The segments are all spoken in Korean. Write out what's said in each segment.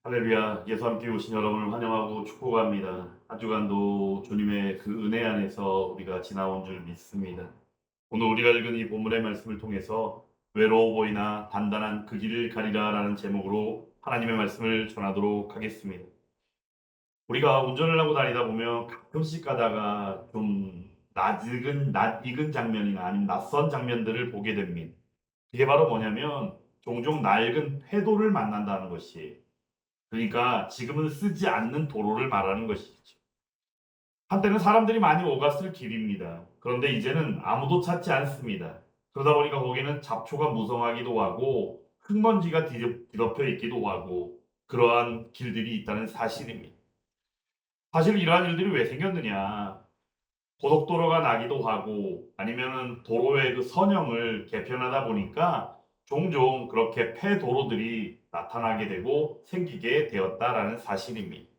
할렐루야, 예수 함께 오신 여러분을 환영하고 축복합니다. 한 주간도 주님의 그 은혜 안에서 우리가 지나온 줄 믿습니다. 오늘 우리가 읽은 이 본문의 말씀을 통해서 외로워 보이나 단단한 그 길을 가리라 라는 제목으로 하나님의 말씀을 전하도록 하겠습니다. 우리가 운전을 하고 다니다 보면 가끔씩 가다가 좀 낯익은 장면이나 아니면 낯선 장면들을 보게 됩니다. 그게 바로 뭐냐면 종종 낡은 회도를 만난다는 것이에요. 그러니까 지금은 쓰지 않는 도로를 말하는 것이죠. 한때는 사람들이 많이 오갔을 길입니다. 그런데 이제는 아무도 찾지 않습니다. 그러다 보니까 거기는 잡초가 무성하기도 하고 흙먼지가 뒤덮여 있기도 하고 그러한 길들이 있다는 사실입니다. 사실 이러한 일들이 왜 생겼느냐? 고속도로가 나기도 하고 아니면은 도로의 그 선형을 개편하다 보니까 종종 그렇게 폐도로들이 나타나게 되고 생기게 되었다라는 사실입니다.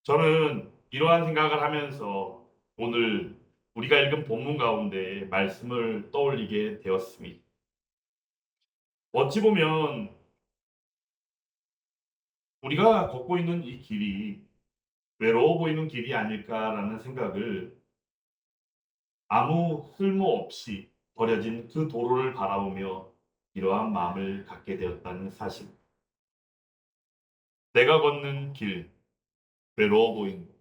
저는 이러한 생각을 하면서 오늘 우리가 읽은 본문 가운데 말씀을 떠올리게 되었습니다. 어찌 보면 우리가 걷고 있는 이 길이 외로워 보이는 길이 아닐까라는 생각을 아무 쓸모없이 버려진 그 도로를 바라보며 이러한 마음을 갖게 되었다는 사실. 내가 걷는 길, 외로워 보인다.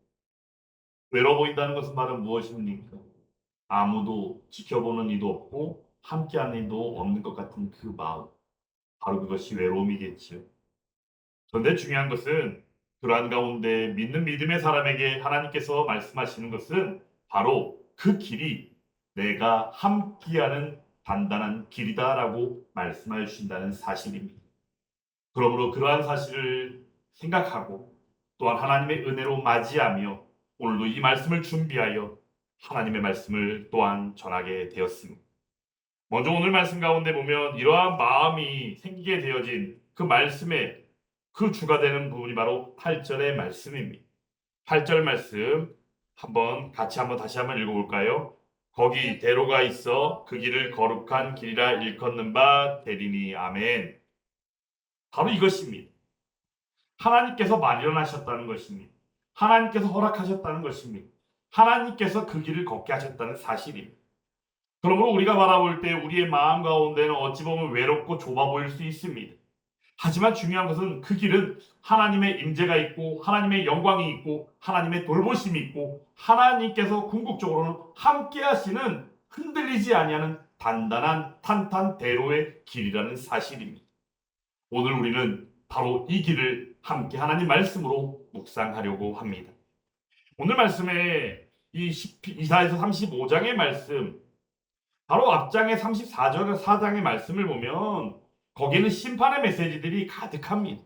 외로워 보인다는 것은 바로 무엇입니까? 아무도 지켜보는 이도 없고 함께하는 이도 없는 것 같은 그 마음. 바로 그것이 외로움이겠지요. 그런데 중요한 것은 그러한 가운데 믿는 믿음의 사람에게 하나님께서 말씀하시는 것은 바로 그 길이 내가 함께하는 단단한 길이다라고 말씀해 주신다는 사실입니다. 그러므로 그러한 사실을 생각하고 또한 하나님의 은혜로 맞이하며 오늘도 이 말씀을 준비하여 하나님의 말씀을 또한 전하게 되었습니다. 먼저 오늘 말씀 가운데 보면 이러한 마음이 생기게 되어진 그 말씀의 그 주가 되는 부분이 바로 8절의 말씀입니다. 8절 말씀 한번 다시 한번 읽어볼까요? 거기 대로가 있어 그 길을 거룩한 길이라 일컫는 바 되리니 아멘. 바로 이것입니다. 하나님께서 마련하셨다는 것입니다. 하나님께서 허락하셨다는 것입니다. 하나님께서 그 길을 걷게 하셨다는 사실입니다. 그러므로 우리가 바라볼 때 우리의 마음 가운데는 어찌 보면 외롭고 좁아 보일 수 있습니다. 하지만 중요한 것은 그 길은 하나님의 임재가 있고 하나님의 영광이 있고 하나님의 돌보심이 있고 하나님께서 궁극적으로는 함께 하시는 흔들리지 아니하는 단단한 탄탄대로의 길이라는 사실입니다. 오늘 우리는 바로 이 길을 함께 하나님 말씀으로 묵상하려고 합니다. 오늘 말씀에 이사에서 35장의 말씀, 바로 앞장의 34절 4장의 말씀을 보면 거기는 심판의 메시지들이 가득합니다.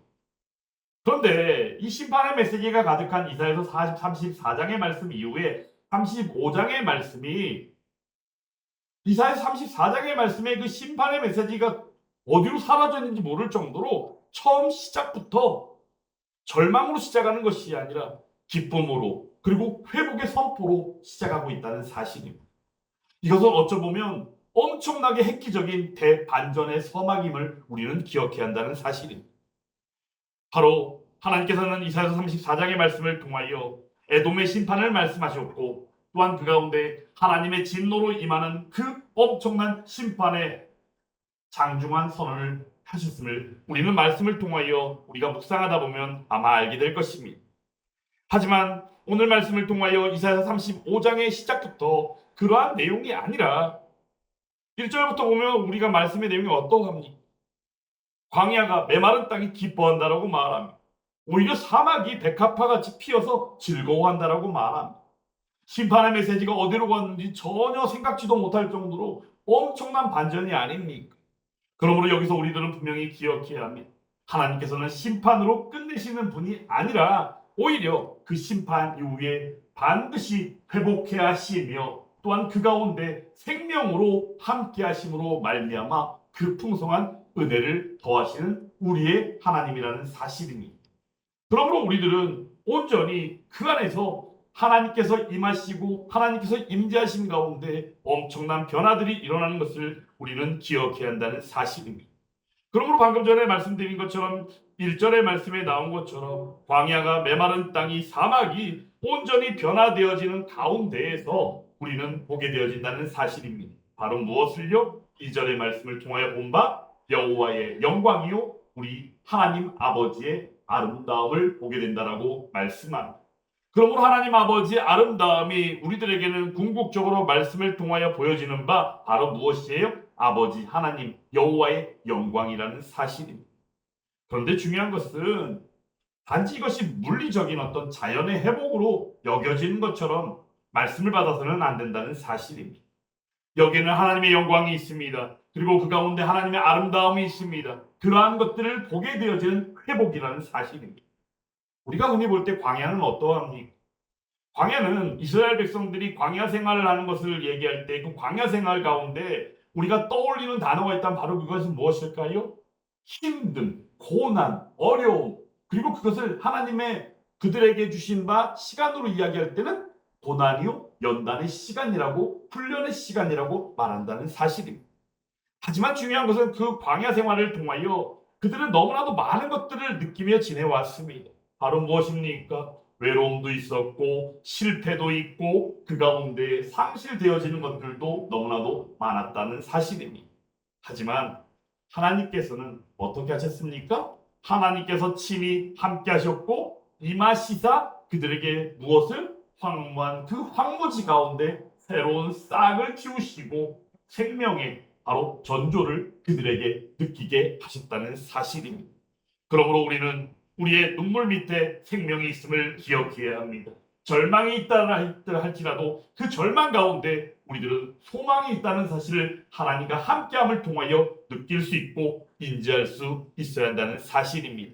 그런데 이 심판의 메시지가 가득한 이사야서 34장의 말씀 이후에 35장의 말씀이 이사야 34장의 말씀에 그 심판의 메시지가 어디로 사라졌는지 모를 정도로 처음 시작부터 절망으로 시작하는 것이 아니라 기쁨으로 그리고 회복의 선포로 시작하고 있다는 사실입니다. 이것은 어쩌보면 엄청나게 획기적인 대반전의 서막임을 우리는 기억해야 한다는 사실입니다. 바로 하나님께서는 이사야서 34장의 말씀을 통하여 에돔의 심판을 말씀하셨고 또한 그 가운데 하나님의 진노로 임하는 그 엄청난 심판의 장중한 선언을 하셨음을 우리는 말씀을 통하여 우리가 묵상하다 보면 아마 알게 될 것입니다. 하지만 오늘 말씀을 통하여 이사야 35장의 시작부터 그러한 내용이 아니라 1절부터 보면 우리가 말씀의 내용이 어떠합니까? 광야가 메마른 땅이 기뻐한다라고 말합니다. 오히려 사막이 백합화같이 피어서 즐거워한다라고 말합니다. 심판의 메시지가 어디로 갔는지 전혀 생각지도 못할 정도로 엄청난 반전이 아닙니까? 그러므로 여기서 우리들은 분명히 기억해야 합니다. 하나님께서는 심판으로 끝내시는 분이 아니라 오히려 그 심판 이후에 반드시 회복해 하시며 또한 그 가운데 생명으로 함께 하심으로 말미암아 그 풍성한 은혜를 더하시는 우리의 하나님이라는 사실입니다. 그러므로 우리들은 온전히 그 안에서 하나님께서 임하시고 하나님께서 임재하신 가운데 엄청난 변화들이 일어나는 것을 우리는 기억해야 한다는 사실입니다. 그러므로 방금 전에 말씀드린 것처럼 1절의 말씀에 나온 것처럼 광야가 메마른 땅이 사막이 온전히 변화되어지는 가운데에서 우리는 보게 되어진다는 사실입니다. 바로 무엇을요? 2절의 말씀을 통하여 본 바 여호와의 영광이요 우리 하나님 아버지의 아름다움을 보게 된다라고 말씀합니다. 그러므로 하나님 아버지의 아름다움이 우리들에게는 궁극적으로 말씀을 통하여 보여지는 바 바로 무엇이에요? 아버지 하나님 여호와의 영광이라는 사실입니다. 그런데 중요한 것은 단지 이것이 물리적인 어떤 자연의 회복으로 여겨지는 것처럼 말씀을 받아서는 안 된다는 사실입니다. 여기에는 하나님의 영광이 있습니다. 그리고 그 가운데 하나님의 아름다움이 있습니다. 그러한 것들을 보게 되어지는 회복이라는 사실입니다. 우리가 흔히 볼 때 광야는 어떠합니까? 광야는 이스라엘 백성들이 광야 생활을 하는 것을 얘기할 때 그 광야 생활 가운데 우리가 떠올리는 단어가 있다면 바로 그것은 무엇일까요? 힘듦, 고난, 어려움, 그리고 그것을 하나님의 그들에게 주신 바 시간으로 이야기할 때는 고난이요, 연단의 시간이라고, 훈련의 시간이라고 말한다는 사실입니다. 하지만 중요한 것은 그 광야 생활을 통하여 그들은 너무나도 많은 것들을 느끼며 지내왔습니다. 바로 무엇입니까? 외로움도 있었고 실패도 있고 그 가운데 상실되어지는 것들도 너무나도 많았다는 사실입니다. 하지만 하나님께서는 어떻게 하셨습니까? 하나님께서 친히 함께 하셨고 임하시사 그들에게 무엇을? 황무한 그 황무지 가운데 새로운 싹을 틔우시고 생명의 바로 전조를 그들에게 느끼게 하셨다는 사실입니다. 그러므로 우리는 우리의 눈물 밑에 생명이 있음을 기억해야 합니다. 절망이 있다 할지라도 그 절망 가운데 우리들은 소망이 있다는 사실을 하나님과 함께함을 통하여 느낄 수 있고 인지할 수 있어야 한다는 사실입니다.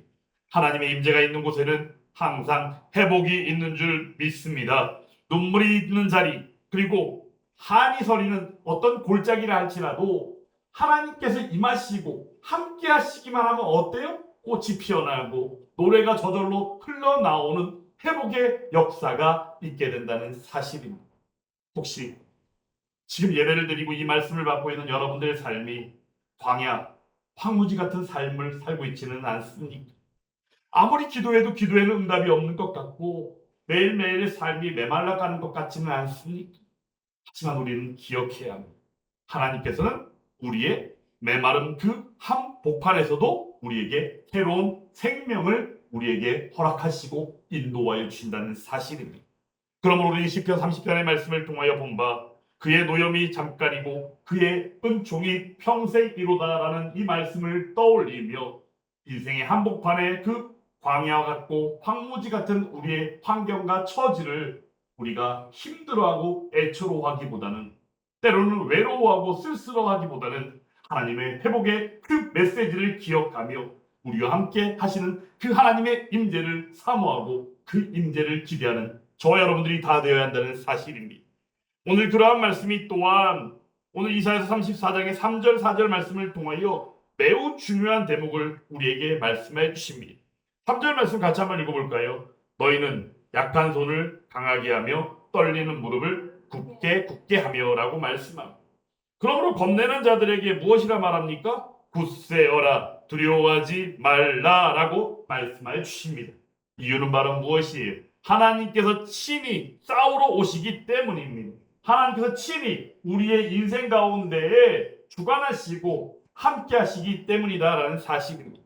하나님의 임재가 있는 곳에는 항상 회복이 있는 줄 믿습니다. 눈물이 있는 자리 그리고 한이 서리는 어떤 골짜기라 할지라도 하나님께서 임하시고 함께 하시기만 하면 어때요? 꽃이 피어나고 노래가 저절로 흘러나오는 회복의 역사가 있게 된다는 사실입니다. 혹시 지금 예배를 드리고 이 말씀을 받고 있는 여러분들의 삶이 광야, 황무지 같은 삶을 살고 있지는 않습니까? 아무리 기도해도 기도에는 응답이 없는 것 같고 매일매일의 삶이 메말라가는 것 같지는 않습니까? 하지만 우리는 기억해야 합니다. 하나님께서는 우리의 메마른 그 한복판에서도 우리에게 새로운 생명을 우리에게 허락하시고 인도하여 주신다는 사실입니다. 그러므로 우리 시편 30편의 말씀을 통하여 본 바 그의 노염이 잠깐이고 그의 은총이 평생이로다라는 이 말씀을 떠올리며 인생의 한복판에 그 광야와 같고 황무지 같은 우리의 환경과 처지를 우리가 힘들어하고 애처로하기보다는 때로는 외로워하고 쓸쓸어하기보다는 하나님의 회복의 그 메시지를 기억하며 우리와 함께 하시는 그 하나님의 임재를 사모하고 그 임재를 기대하는 저와 여러분들이 다 되어야 한다는 사실입니다. 오늘 그러한 말씀이 또한 오늘 이사야서 34장의 3절 4절 말씀을 통하여 매우 중요한 대목을 우리에게 말씀해 주십니다. 3절 말씀 같이 한번 읽어볼까요? 너희는 약한 손을 강하게 하며 떨리는 무릎을 굳게 하며 라고 말씀합니다. 그러므로 겁내는 자들에게 무엇이라 말합니까? 굳세어라 두려워하지 말라라고 말씀하여 주십니다. 이유는 바로 무엇이에요? 하나님께서 친히 싸우러 오시기 때문입니다. 하나님께서 친히 우리의 인생 가운데에 주관하시고 함께 하시기 때문이다라는 사실입니다.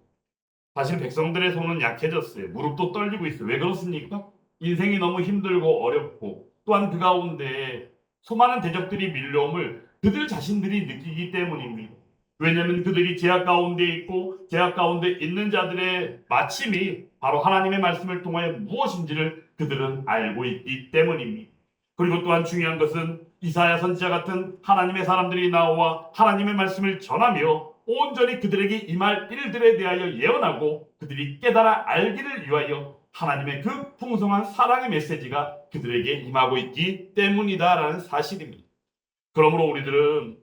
사실 백성들의 손은 약해졌어요. 무릎도 떨리고 있어요. 왜 그렇습니까? 인생이 너무 힘들고 어렵고 또한 그 가운데 수많은 대적들이 밀려옴을 그들 자신들이 느끼기 때문입니다. 왜냐하면 그들이 제약 가운데 있고 제약 가운데 있는 자들의 마침이 바로 하나님의 말씀을 통하여 무엇인지를 그들은 알고 있기 때문입니다. 그리고 또한 중요한 것은 이사야 선지자 같은 하나님의 사람들이 나와 하나님의 말씀을 전하며 온전히 그들에게 임할 일들에 대하여 예언하고 그들이 깨달아 알기를 위하여 하나님의 그 풍성한 사랑의 메시지가 그들에게 임하고 있기 때문이다라는 사실입니다. 그러므로 우리들은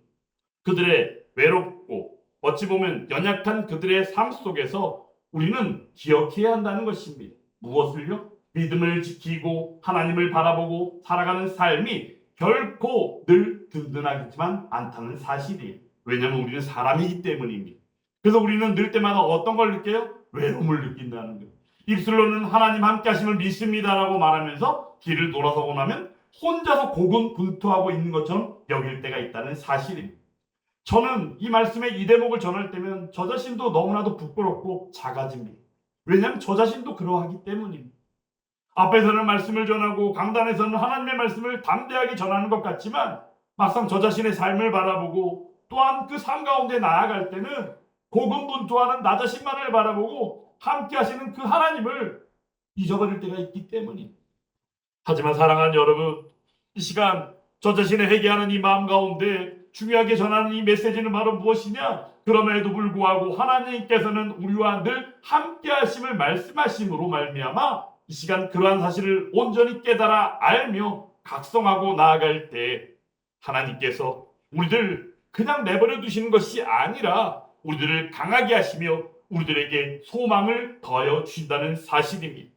그들의 외롭고 어찌 보면 연약한 그들의 삶 속에서 우리는 기억해야 한다는 것입니다. 무엇을요? 믿음을 지키고 하나님을 바라보고 살아가는 삶이 결코 늘 든든하지만 않다는 사실이에요. 왜냐하면 우리는 사람이기 때문입니다. 그래서 우리는 늘 때마다 어떤 걸 느껴요? 외로움을 느낀다는 거예요. 입술로는 하나님 함께 하심을 믿습니다라고 말하면서 길을 돌아서고 나면 혼자서 고군분투하고 있는 것처럼 여길 때가 있다는 사실입니다. 저는 이 말씀의 이 대목을 전할 때면 저 자신도 너무나도 부끄럽고 작아집니다. 왜냐하면 저 자신도 그러하기 때문입니다. 앞에서는 말씀을 전하고 강단에서는 하나님의 말씀을 담대하게 전하는 것 같지만 막상 저 자신의 삶을 바라보고 또한 그 삶 가운데 나아갈 때는 고군분투하는 나 자신만을 바라보고 함께 하시는 그 하나님을 잊어버릴 때가 있기 때문입니다. 하지만 사랑하는 여러분, 이 시간 저 자신의 회개하는 이 마음 가운데 중요하게 전하는 이 메시지는 바로 무엇이냐? 그럼에도 불구하고 하나님께서는 우리와 늘 함께 하심을 말씀하심으로 말미암아 이 시간 그러한 사실을 온전히 깨달아 알며 각성하고 나아갈 때 하나님께서 우리들 그냥 내버려 두시는 것이 아니라 우리들을 강하게 하시며 우리들에게 소망을 더하여 주신다는 사실입니다.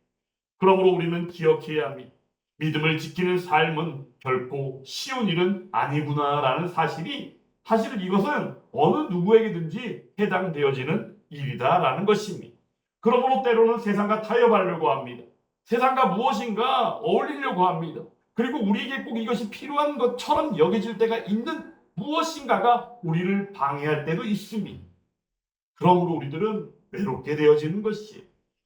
그러므로 우리는 기억해야 합니다. 믿음을 지키는 삶은 결코 쉬운 일은 아니구나라는 사실이 사실은 이것은 어느 누구에게든지 해당되어지는 일이다라는 것입니다. 그러므로 때로는 세상과 타협하려고 합니다. 세상과 무엇인가 어울리려고 합니다. 그리고 우리에게 꼭 이것이 필요한 것처럼 여겨질 때가 있는 무엇인가가 우리를 방해할 때도 있습니다. 그러므로 우리들은 외롭게 되어지는 것이에요.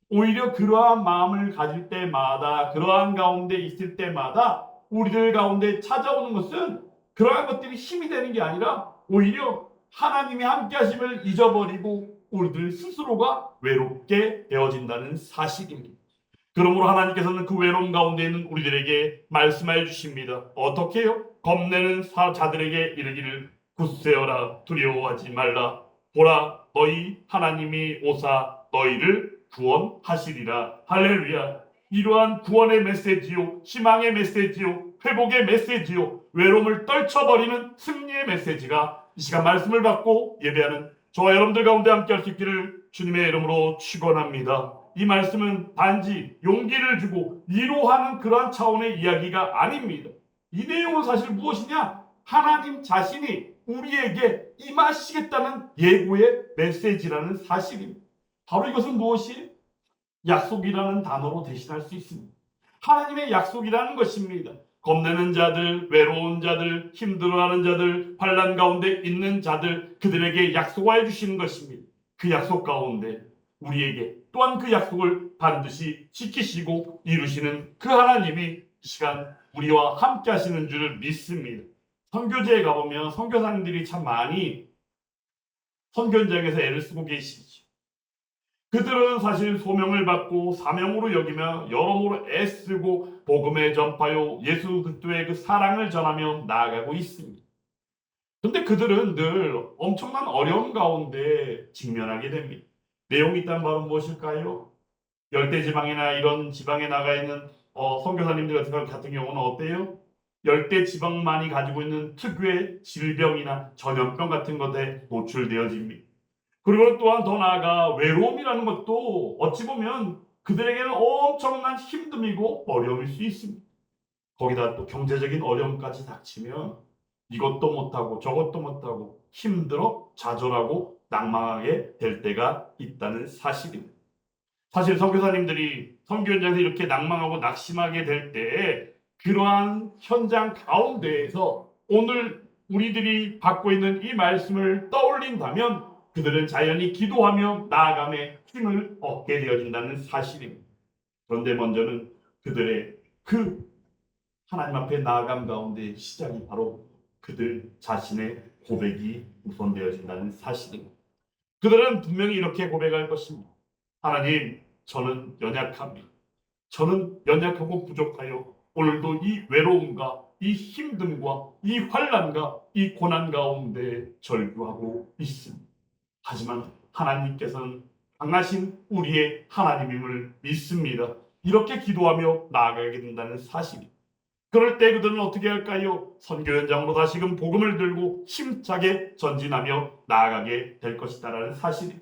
오히려 그러한 마음을 가질 때마다 그러한 가운데 있을 때마다 우리들 가운데 찾아오는 것은 그러한 것들이 힘이 되는 게 아니라 오히려 하나님이 함께 하심을 잊어버리고 우리들 스스로가 외롭게 되어진다는 사실입니다. 그러므로 하나님께서는 그 외로움 가운데 있는 우리들에게 말씀하여 주십니다. 어떻게 해요? 겁내는 자들에게 이르기를 굳세어라, 두려워하지 말라. 보라, 너희 하나님이 오사 너희를 구원하시리라. 할렐루야. 이러한 구원의 메시지요, 희망의 메시지요, 회복의 메시지요, 외로움을 떨쳐버리는 승리의 메시지가 이 시간 말씀을 받고 예배하는 저와 여러분들 가운데 함께 할 수 있기를 주님의 이름으로 축원합니다. 이 말씀은 단지 용기를 주고 위로하는 그러한 차원의 이야기가 아닙니다. 이 내용은 사실 무엇이냐? 하나님 자신이 우리에게 임하시겠다는 예고의 메시지라는 사실입니다. 바로 이것은 무엇이? 약속이라는 단어로 대신할 수 있습니다. 하나님의 약속이라는 것입니다. 겁내는 자들, 외로운 자들, 힘들어하는 자들, 환난 가운데 있는 자들, 그들에게 약속하여 주시는 것입니다. 그 약속 가운데 우리에게 또한 그 약속을 반드시 지키시고 이루시는 그 하나님이 이 시간 우리와 함께 하시는 줄을 믿습니다. 선교제에 가보면 선교사님들이 참 많이 선교 현장에서 애를 쓰고 계시죠. 그들은 사실 소명을 받고 사명으로 여기며 여러모로 애쓰고 복음의 전파요 예수 그리스도의 그 사랑을 전하며 나아가고 있습니다. 그런데 그들은 늘 엄청난 어려움 가운데 직면하게 됩니다. 내용이 있다면 바로 무엇일까요? 열대지방이나 이런 지방에 나가 있는 선교사님들 같은 경우는 어때요? 열대지방만이 가지고 있는 특유의 질병이나 전염병 같은 것에 노출되어집니다. 그리고 또한 더 나아가 외로움이라는 것도 어찌 보면 그들에게는 엄청난 힘듦이고 어려움일 수 있습니다. 거기다 또 경제적인 어려움까지 닥치면 이것도 못하고 저것도 못하고 힘들어 좌절하고 낭망하게 될 때가 있다는 사실입니다. 사실 선교사님들이 선교 현장에서 이렇게 낭망하고 낙심하게 될 때 그러한 현장 가운데에서 오늘 우리들이 받고 있는 이 말씀을 떠올린다면 그들은 자연히 기도하며 나아감에 힘을 얻게 되어진다는 사실입니다. 그런데 먼저는 그들의 그 하나님 앞에 나아감 가운데 시작이 바로 그들 자신의 고백이 우선되어진다는 사실입니다. 그들은 분명히 이렇게 고백할 것입니다. 하나님, 저는 연약합니다. 저는 연약하고 부족하여 오늘도 이 외로움과 이 힘듦과 이 환난과 이 고난 가운데 절규하고 있습니다. 하지만 하나님께서는 강하신 우리의 하나님임을 믿습니다. 이렇게 기도하며 나아가게 된다는 사실입니다. 그럴 때 그들은 어떻게 할까요? 선교 현장으로 다시금 복음을 들고 힘차게 전진하며 나아가게 될 것이다라는 사실입니다.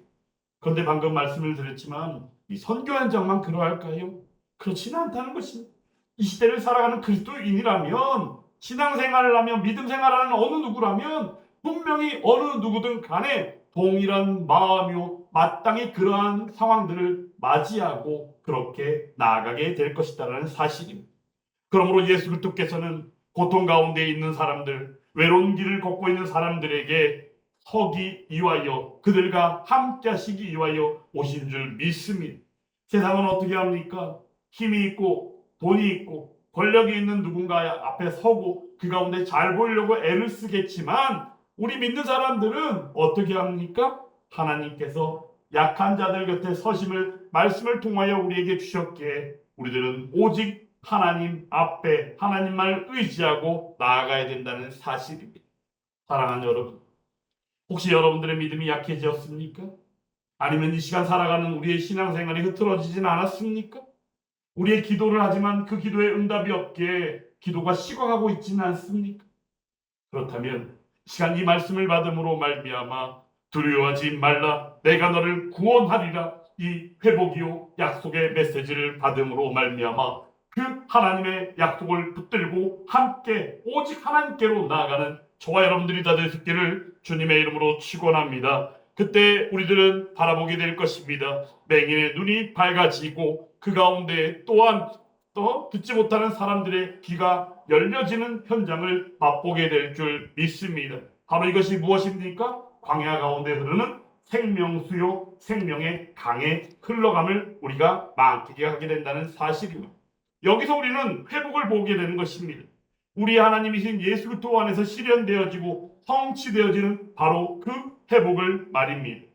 그런데 방금 말씀을 드렸지만 이 선교 현장만 그러할까요? 그렇지는 않다는 것입니다. 이 시대를 살아가는 그리스도인이라면 신앙생활을 하며 믿음 생활하는 어느 누구라면 분명히 어느 누구든 간에 동일한 마음이요 마땅히 그러한 상황들을 맞이하고 그렇게 나아가게 될 것이다라는 사실입니다. 그러므로 예수 그리스도께서는 고통 가운데 있는 사람들, 외로운 길을 걷고 있는 사람들에게 서기 위하여 그들과 함께 하시기 위하여 오신 줄 믿습니다. 세상은 어떻게 합니까? 힘이 있고 돈이 있고 권력이 있는 누군가 앞에 서고 그 가운데 잘 보이려고 애를 쓰겠지만 우리 믿는 사람들은 어떻게 합니까? 하나님께서 약한 자들 곁에 서심을 말씀을 통하여 우리에게 주셨기에 우리들은 오직 하나님 앞에 하나님만 의지하고 나아가야 된다는 사실입니다. 사랑하는 여러분, 혹시 여러분들의 믿음이 약해졌습니까? 아니면 이 시간 살아가는 우리의 신앙생활이 흐트러지진 않았습니까? 우리의 기도를 하지만 그 기도에 응답이 없기에 기도가 식어가고 있지는 않습니까? 그렇다면 시간 이 말씀을 받음으로 말미암아 두려워하지 말라 내가 너를 구원하리라 이 회복이요 약속의 메시지를 받음으로 말미암아 그 하나님의 약속을 붙들고 함께 오직 하나님께로 나아가는 저와 여러분들이 다 될 수 있기를 주님의 이름으로 축원합니다. 그때 우리들은 바라보게 될 것입니다. 맹인의 눈이 밝아지고 그 가운데 또한 또 듣지 못하는 사람들의 귀가 열려지는 현장을 맛보게 될 줄 믿습니다. 바로 이것이 무엇입니까? 광야 가운데 흐르는 생명수요 생명의 강의 흘러감을 우리가 만끽하게 하게 된다는 사실입니다. 여기서 우리는 회복을 보게 되는 것입니다. 우리 하나님이신 예수 그리스도 안에서 실현되어지고 성취되어지는 바로 그 회복을 말입니다.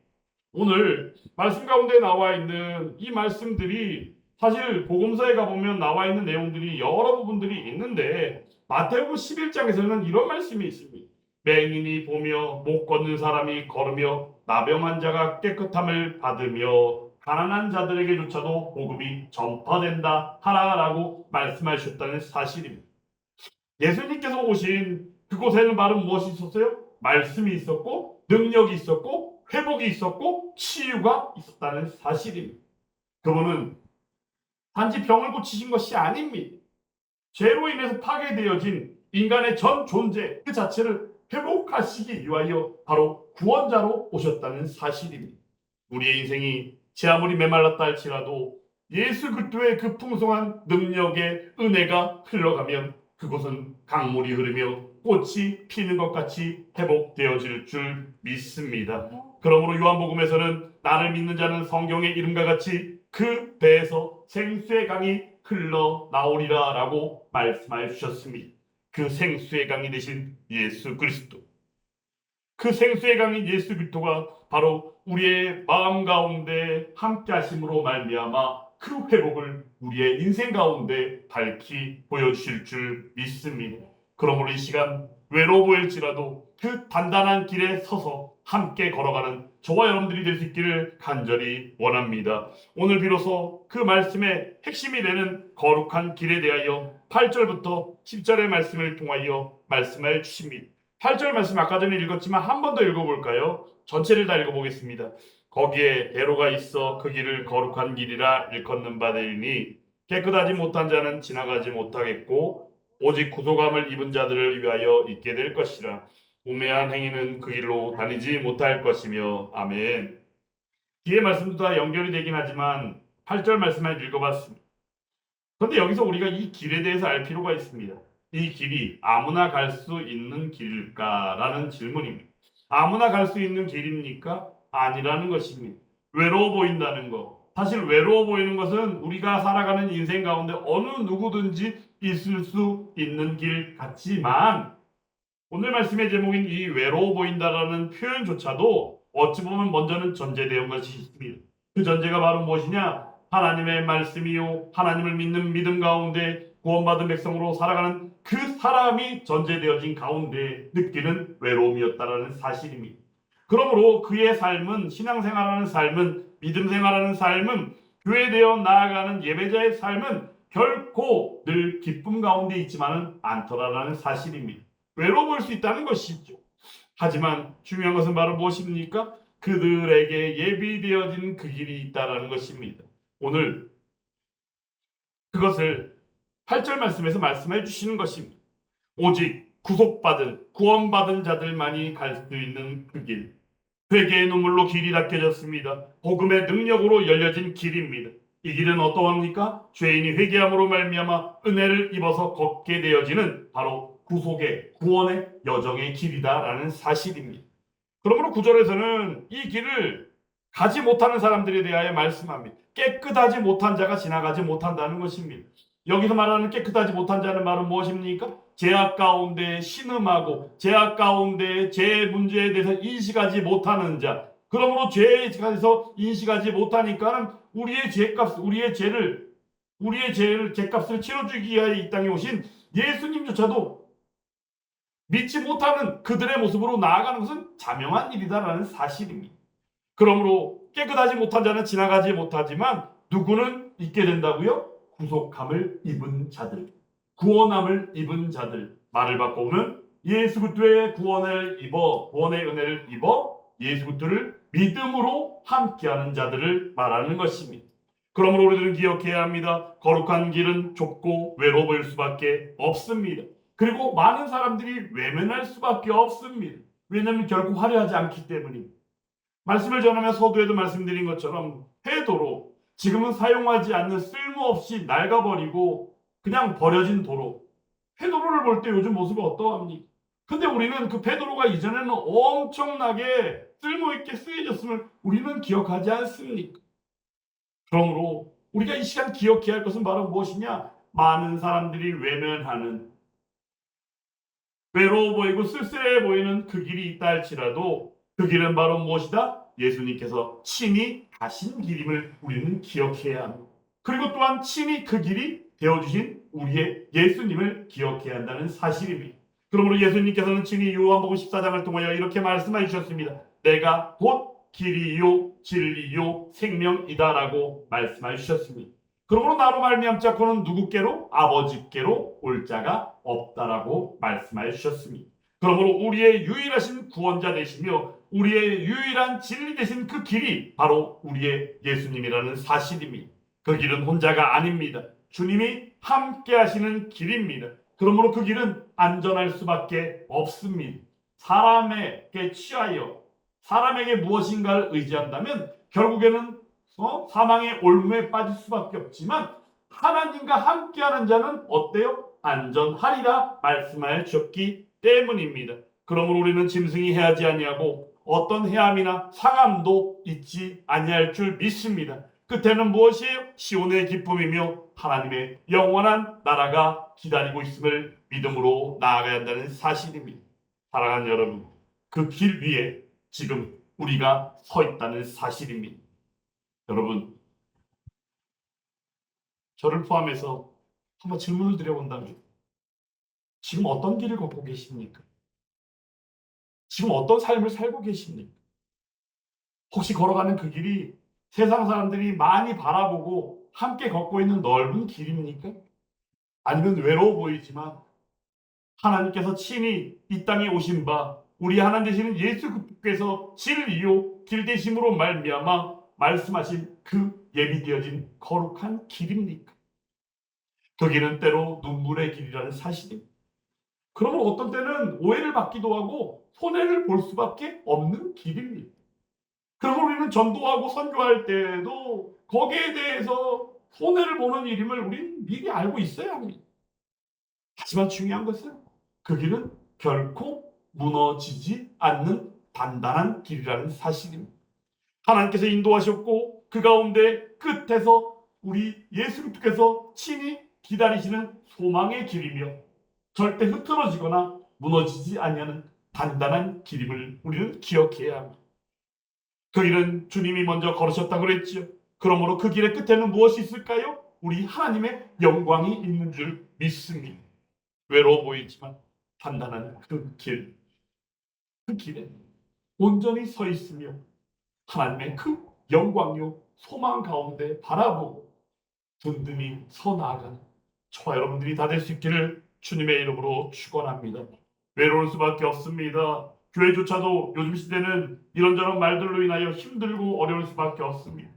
오늘 말씀 가운데 나와 있는 이 말씀들이 사실 복음서에 가보면 나와 있는 내용들이 여러 부분들이 있는데 마태복음 11장에서는 이런 말씀이 있습니다. 맹인이 보며 못 걷는 사람이 걸으며 나병한 자가 깨끗함을 받으며 가난한 자들에게조차도 복음이 전파된다 하라라고 말씀하셨다는 사실입니다. 예수님께서 오신 그곳에는 바로 무엇이 있었어요? 말씀이 있었고 능력이 있었고 회복이 있었고 치유가 있었다는 사실입니다. 그분은 단지 병을 고치신 것이 아닙니다. 죄로 인해서 파괴되어진 인간의 전 존재 그 자체를 회복하시기 위하여 바로 구원자로 오셨다는 사실입니다. 우리의 인생이 제 아무리 메말랐다 할지라도 예수 그리스도의 그 풍성한 능력의 은혜가 흘러가면 그곳은 강물이 흐르며 꽃이 피는 것 같이 회복되어질 줄 믿습니다. 그러므로 요한복음에서는 나를 믿는 자는 성경의 이름과 같이 그 배에서 생수의 강이 흘러나오리라 라고 말씀하여 주셨습니다. 그 생수의 강이 되신 예수 그리스도, 그 생수의 강인 예수 그리스도가 바로 우리의 마음 가운데 함께 하심으로 말미암아 그 회복을 우리의 인생 가운데 밝히 보여주실 줄 믿습니다. 그러므로 이 시간 외로워 보일지라도 그 단단한 길에 서서 함께 걸어가는 저와 여러분들이 될 수 있기를 간절히 원합니다. 오늘 비로소 그 말씀의 핵심이 되는 거룩한 길에 대하여 8절부터 10절의 말씀을 통하여 말씀하여 주십니다. 8절 말씀 아까 전에 읽었지만 한 번 더 읽어볼까요? 전체를 다 읽어보겠습니다. 거기에 대로가 있어 그 길을 거룩한 길이라 일컫는 바되니 깨끗하지 못한 자는 지나가지 못하겠고 오직 구속함을 입은 자들을 위하여 있게 될 것이라. 우매한 행위는 그 길로 다니지 못할 것이며. 아멘. 뒤에 말씀도 다 연결이 되긴 하지만 8절 말씀만 읽어봤습니다. 그런데 여기서 우리가 이 길에 대해서 알 필요가 있습니다. 이 길이 아무나 갈 수 있는 길일까라는 질문입니다. 아무나 갈 수 있는 길입니까? 아니라는 것입니다. 외로워 보인다는 것. 사실 외로워 보이는 것은 우리가 살아가는 인생 가운데 어느 누구든지 있을 수 있는 길 같지만 오늘 말씀의 제목인 이 외로워 보인다라는 표현조차도 어찌 보면 먼저는 전제되어 온 것이 있습니다. 그 전제가 바로 무엇이냐? 하나님의 말씀이요 하나님을 믿는 믿음 가운데 구원받은 백성으로 살아가는 그 사람이 전제되어진 가운데 느끼는 외로움이었다라는 사실입니다. 그러므로 그의 삶은 신앙생활하는 삶은 믿음 생활하는 삶은 교회되어 나아가는 예배자의 삶은 결코 늘 기쁨 가운데 있지만은 않더라라는 사실입니다. 외로울 수 있다는 것이죠. 하지만 중요한 것은 바로 무엇입니까? 그들에게 예비되어진 그 길이 있다라는 것입니다. 오늘 그것을 8절 말씀에서 말씀해 주시는 것입니다. 오직 구속받은 구원받은 자들만이 갈 수 있는 그 길. 회개의 눈물로 길이 닦여졌습니다. 복음의 능력으로 열려진 길입니다. 이 길은 어떠합니까? 죄인이 회개함으로 말미암아 은혜를 입어서 걷게 되어지는 바로 구속의 구원의 여정의 길이다라는 사실입니다. 그러므로 9절에서는 이 길을 가지 못하는 사람들에 대하여 말씀합니다. 깨끗하지 못한 자가 지나가지 못한다는 것입니다. 여기서 말하는 깨끗하지 못한 자는 말은 무엇입니까? 죄악 가운데 신음하고 죄악 가운데 죄 문제에 대해서 인식하지 못하는 자. 그러므로 죄에 대해서 인식하지 못하니까는 우리의 죄값을 치러주기 위하여 이 땅에 오신 예수님조차도 믿지 못하는 그들의 모습으로 나아가는 것은 자명한 일이다라는 사실입니다. 그러므로 깨끗하지 못한 자는 지나가지 못하지만 누구는 있게 된다고요? 구속함을 입은 자들, 구원함을 입은 자들. 말을 바꿔보면 예수 그리스도의 구원의 은혜를 입어 예수 그리스도를 믿음으로 함께하는 자들을 말하는 것입니다. 그러므로 우리들은 기억해야 합니다. 거룩한 길은 좁고 외로워 보일 수밖에 없습니다. 그리고 많은 사람들이 외면할 수밖에 없습니다. 왜냐하면 결코 화려하지 않기 때문입니다. 말씀을 전하며 서두에도 말씀드린 것처럼 페도로, 지금은 사용하지 않는 쓸모없이 낡아버리고 그냥 버려진 도로, 페도로를 볼 때 요즘 모습이 어떠합니까? 근데 우리는 그 페도로가 이전에는 엄청나게 쓸모있게 쓰여졌음을 우리는 기억하지 않습니까? 그러므로 우리가 이 시간 기억해야 할 것은 바로 무엇이냐? 많은 사람들이 외면하는, 외로워 보이고 쓸쓸해 보이는 그 길이 있다 할지라도 그 길은 바로 무엇이다? 예수님께서 친히 가신 길임을 우리는 기억해야 합니다. 그리고 또한 친히 그 길이 되어주신 우리의 예수님을 기억해야 한다는 사실입니다. 그러므로 예수님께서는 친히 요한복음 14장을 통하여 이렇게 말씀해 주셨습니다. 내가 곧 길이요 진리요 생명이다라고 말씀해 주셨습니다. 그러므로 나로 말미암지 않고는 누구께로? 아버지께로 올 자가 없다라고 말씀해 주셨습니다. 그러므로 우리의 유일하신 구원자 되시며 우리의 유일한 진리 되신 그 길이 바로 우리의 예수님이라는 사실입니다. 그 길은 혼자가 아닙니다. 주님이 함께 하시는 길입니다. 그러므로 그 길은 안전할 수밖에 없습니다. 사람에게 취하여 사람에게 무엇인가를 의지한다면 결국에는 사망의 올무에 빠질 수밖에 없지만 하나님과 함께하는 자는 어때요? 안전하리라 말씀하여 주셨기 때문입니다. 그러므로 우리는 짐승이 해하지 아니하고 어떤 해함이나 상함도 있지 아니할 줄 믿습니다. 끝에는 무엇이에요? 시온의 기쁨이며 하나님의 영원한 나라가 기다리고 있음을 믿음으로 나아가야 한다는 사실입니다. 사랑하는 여러분, 그 길 위에 지금 우리가 서 있다는 사실입니다. 여러분, 저를 포함해서 한번 질문을 드려본다면 지금 어떤 길을 걷고 계십니까? 지금 어떤 삶을 살고 계십니까? 혹시 걸어가는 그 길이 세상 사람들이 많이 바라보고 함께 걷고 있는 넓은 길입니까? 아니면 외로워 보이지만 하나님께서 친히 이 땅에 오신 바 우리 하나님 되시는 예수 그리스도께서 진리요 길 되심으로 말미암아 말씀하신 그 예비되어진 거룩한 길입니까? 그 길은 때로 눈물의 길이라는 사실입니다. 그러면 어떤 때는 오해를 받기도 하고 손해를 볼 수밖에 없는 길입니다. 그러면 우리는 전도하고 선교할 때에도 거기에 대해서 손해를 보는 일임을 우리는 미리 알고 있어야 합니다. 하지만 중요한 것은 그 길은 결코 무너지지 않는 단단한 길이라는 사실입니다. 하나님께서 인도하셨고 그 가운데 끝에서 우리 예수 그리스도께서 친히 기다리시는 소망의 길이며 절대 흐트러지거나 무너지지 아니하는 단단한 길임을 우리는 기억해야 합니다. 그 길은 주님이 먼저 걸으셨다고 그랬지요. 그러므로 그 길의 끝에는 무엇이 있을까요? 우리 하나님의 영광이 있는 줄 믿습니다. 외로워 보이지만 단단한 그 길에 온전히 서 있으며 하나님의 그 영광요 소망 가운데 바라보고 든든히 서 나아가는 저와 여러분들이 다 될 수 있기를 주님의 이름으로 축원합니다. 외로울 수밖에 없습니다. 교회조차도 요즘 시대는 이런저런 말들로 인하여 힘들고 어려울 수밖에 없습니다.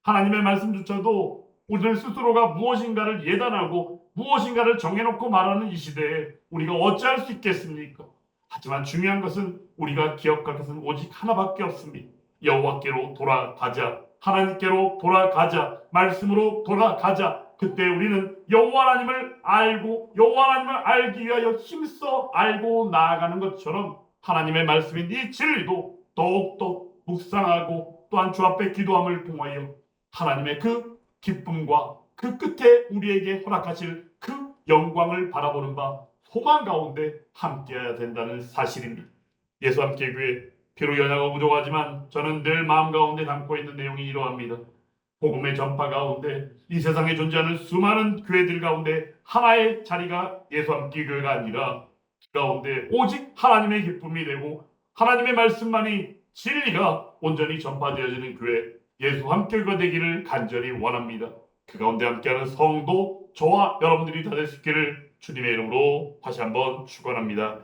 하나님의 말씀조차도 우리들 스스로가 무엇인가를 예단하고 무엇인가를 정해놓고 말하는 이 시대에 우리가 어찌할 수 있겠습니까? 하지만 중요한 것은 우리가 기억할 것은 오직 하나밖에 없습니다. 여호와께로 돌아가자. 하나님께로 돌아가자. 말씀으로 돌아가자. 그때 우리는 여호와 하나님을 알고 여호와 하나님을 알기 위하여 힘써 알고 나아가는 것처럼 하나님의 말씀인 이 진리도 더욱더 묵상하고 또한 주 앞에 기도함을 통하여 하나님의 그 기쁨과 그 끝에 우리에게 허락하실 그 영광을 바라보는 바 소망 가운데 함께해야 된다는 사실입니다. 예수 함께 교회 비록 연약하고 부족하지만 저는 늘 마음 가운데 담고 있는 내용이 이러합니다. 복음의 전파 가운데 이 세상에 존재하는 수많은 교회들 가운데 하나의 자리가 예수 함께 교회가 아니라 그 가운데 오직 하나님의 기쁨이 되고 하나님의 말씀만이 진리가 온전히 전파되어지는 교회 예수 함께 교회가 되기를 간절히 원합니다. 그 가운데 함께하는 성도 저와 여러분들이 다 될 수 있기를 주님의 이름으로 다시 한번 축원합니다.